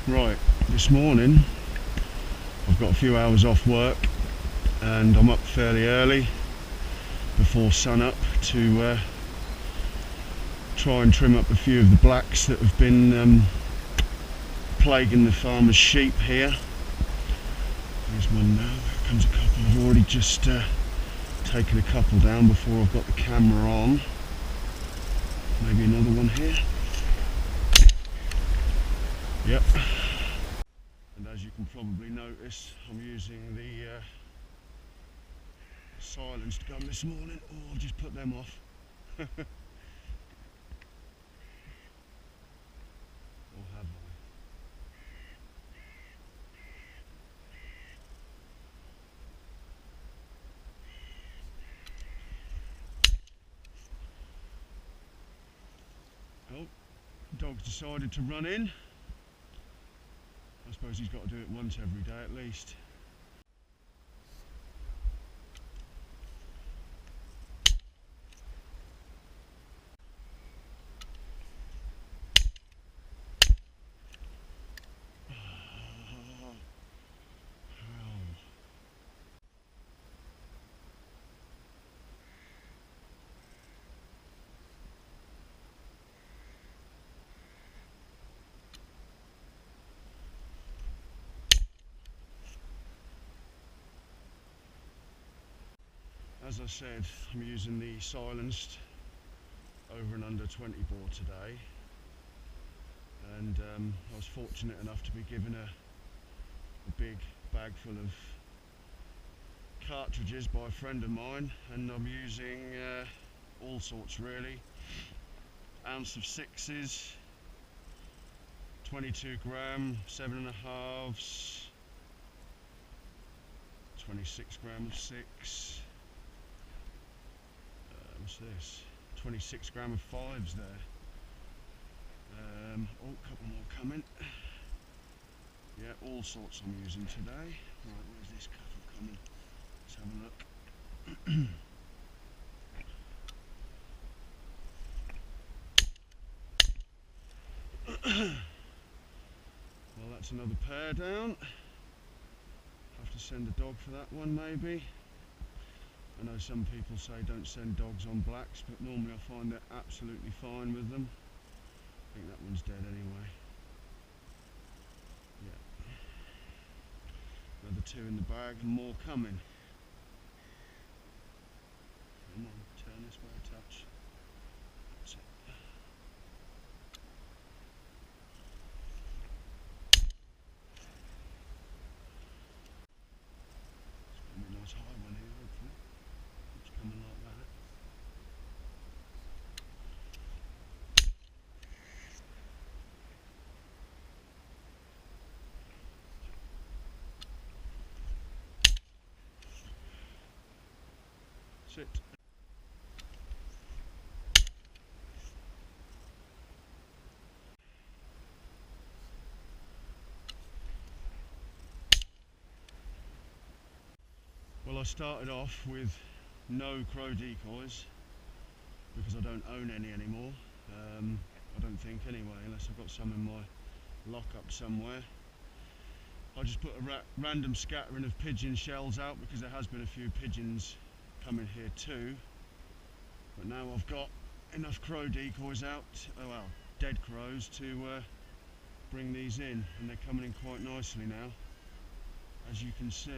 Right, this morning I've got a few hours off work and I'm up fairly early before sun up to try and trim up a few of the blacks that have been plaguing the farmer's sheep here. There's one now, here comes a couple. I've already just taken a couple down before I've got the camera on. Maybe another one here. Yep. And as you can probably notice, I'm using the silenced gun this morning. Oh, I've just put them off. Or have I? Oh, dog's decided to run in. I suppose he's got to do it once every day at least. As I said, I'm using the silenced over and under 20 bore today, and I was fortunate enough to be given a big bag full of cartridges by a friend of mine, and I'm using all sorts really. Ounce of sixes, 22 gram, 7.5s, 26 gram of six. What's this? 26 gram of fives there. Oh, a couple more coming. Yeah, all sorts I'm using today. Right, where's this couple coming? Let's have a look. Well, that's another pair down. Have to send a dog for that one maybe. I know some people say don't send dogs on blacks, but normally I find they're absolutely fine with them. I think that one's dead anyway. Yeah. Another two in the bag and more coming. Come on, turn this way a touch. That's it. It's going to be a nice high one here, hopefully. It's coming like that. Sit. Well, I started off with no crow decoys because I don't own any anymore. I don't think anyway, unless I've got some in my lockup somewhere. I just put a random scattering of pigeon shells out because there has been a few pigeons coming here too. But now I've got enough crow decoys out, oh well, dead crows, to bring these in, and they're coming in quite nicely now, as you can see.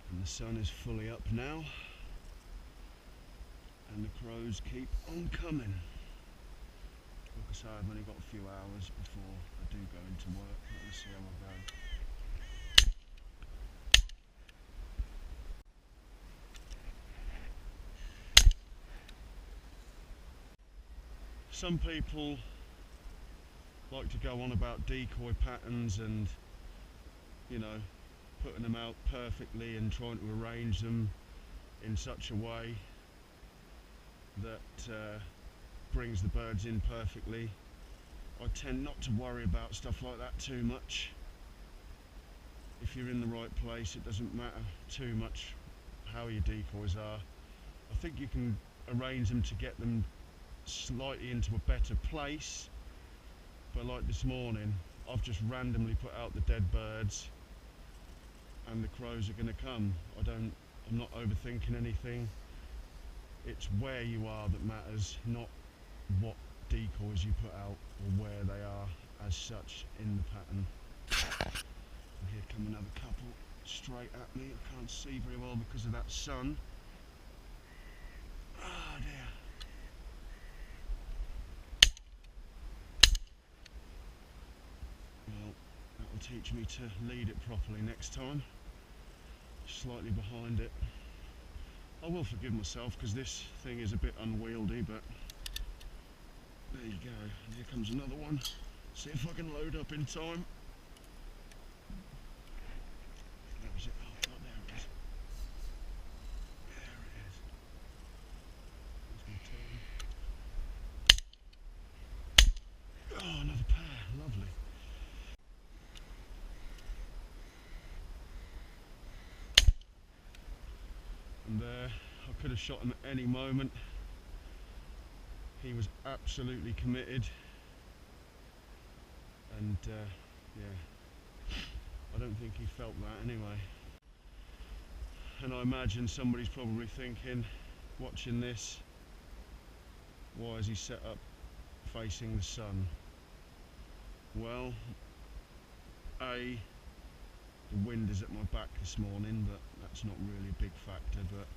And the sun is fully up now, and the crows keep on coming. Like I say, I've only got a few hours before I do go into work. Let's see how I go. Some people like to go on about decoy patterns and, you know, putting them out perfectly and trying to arrange them in such a way that brings the birds in perfectly. I tend not to worry about stuff like that too much. If you're in the right place, it doesn't matter too much how your decoys are. I think you can arrange them to get them slightly into a better place, but like this morning I've just randomly put out the dead birds and the crows are going to come. I'm not overthinking anything. It's where you are that matters, not what decoys you put out or where they are as such in the pattern. And here come another couple straight at me. I can't see very well because of that sun. Oh dear. Well, that will teach me to lead it properly next time. Slightly behind it. I will forgive myself because this thing is a bit unwieldy, but there you go. And here comes another one. See if I can load up in time. Where is it? Oh, there it is. There it is. There's my turn. Oh, another pair. Lovely. And there, I could have shot him at any moment. He was absolutely committed. And yeah, I don't think he felt that anyway. And I imagine somebody's probably thinking, watching this, why is he set up facing the sun? Well, the wind is at my back this morning, but that's not really a big factor. But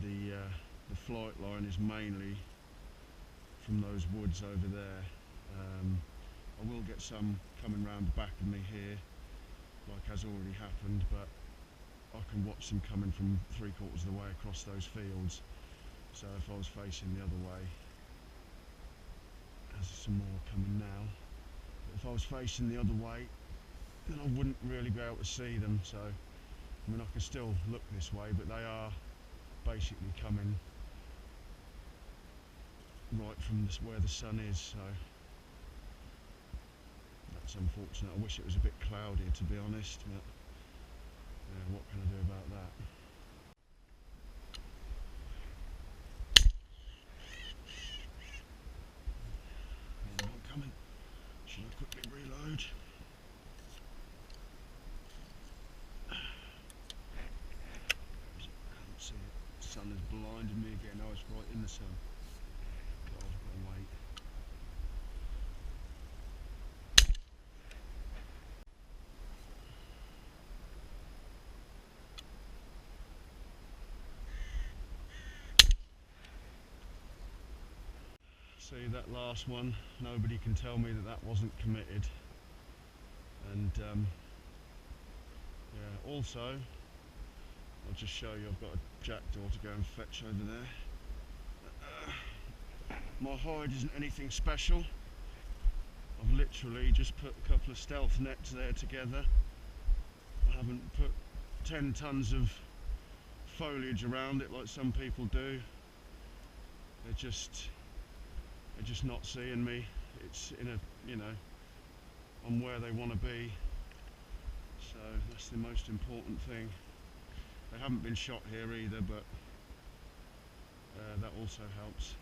the flight line is mainly from those woods over there. I will get some coming round the back of me here, like has already happened, but I can watch them coming from 3/4 of the way across those fields. So if I was facing the other way, there's some more coming now. But if I was facing the other way, then I wouldn't really be able to see them. So I mean, I can still look this way, but they are basically coming right from where the sun is. So that's unfortunate. I wish it was a bit cloudier, to be honest, but yeah, what can I do about that? Another one coming. Should I quickly reload? Can't see it. The sun has blinded me again. Oh, it's right in the sun. God, I've got to wait. See that last one, nobody can tell me that that wasn't committed. And yeah, also I'll just show you, I've got a jackdaw to go and fetch over there. My hide isn't anything special. I've literally just put a couple of stealth nets there together. I haven't put 10 tons of foliage around it like some people do. They're just not seeing me. It's in a, you know, I'm where they want to be. So that's the most important thing. They haven't been shot here either, but that also helps.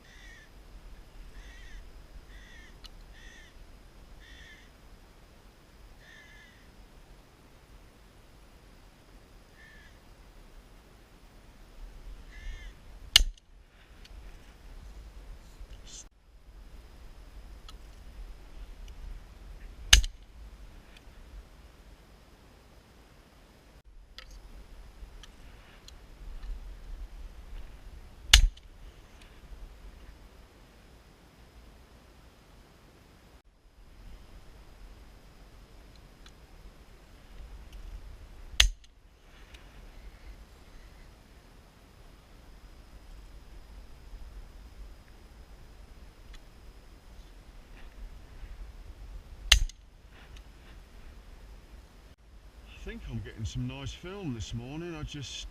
I think I'm getting some nice film this morning. I just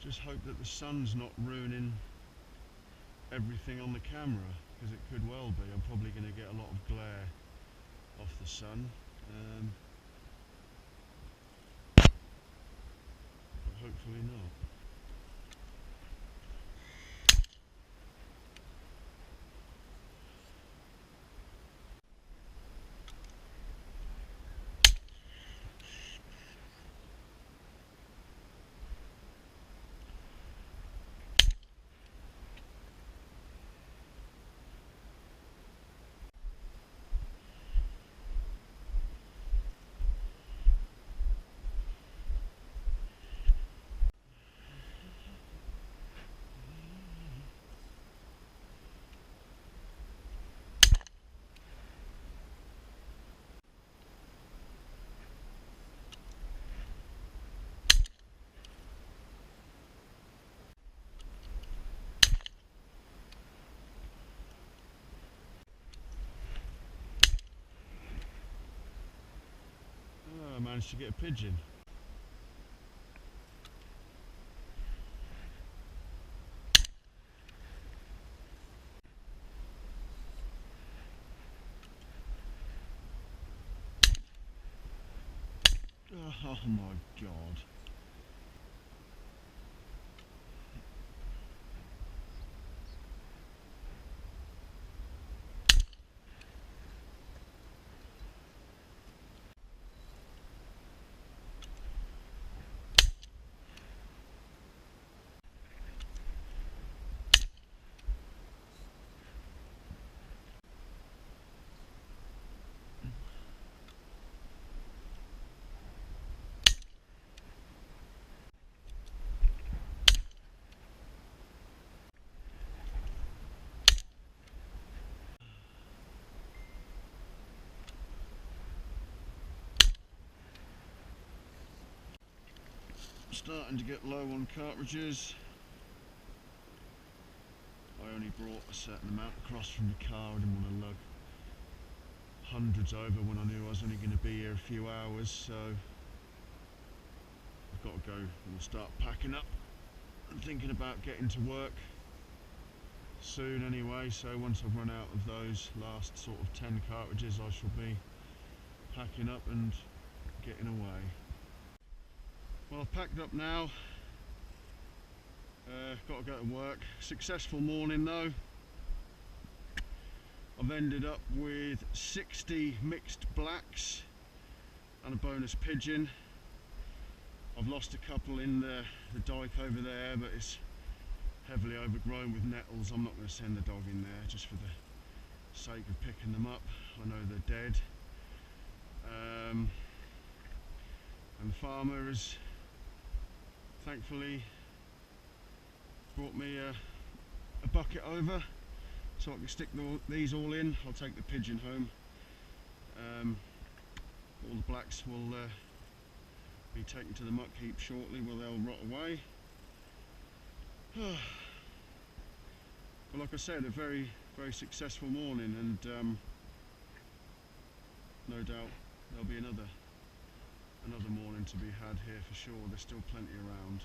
hope that the sun's not ruining everything on the camera, because it could well be. I'm probably going to get a lot of glare off the sun, but hopefully not. managed to get a pigeon. Oh my god. Starting to get low on cartridges. I only brought a certain amount across from the car. I didn't want to lug hundreds over when I knew I was only going to be here a few hours, so I've got to go and start packing up and thinking about getting to work soon anyway. So once I've run out of those last sort of 10 cartridges, I shall be packing up and getting away. Well, I've packed up now, got to go to work. Successful morning though. I've ended up with 60 mixed blacks and a bonus pigeon. I've lost a couple in the dike over there, but it's heavily overgrown with nettles. I'm not going to send the dog in there just for the sake of picking them up. I know they're dead. And the farmer has thankfully brought me a bucket over so I can stick these all in. I'll take the pigeon home. All the blacks will be taken to the muck heap shortly where they'll rot away. But like I said, a very successful morning, and no doubt there'll be another morning to be had here for sure. There's still plenty around.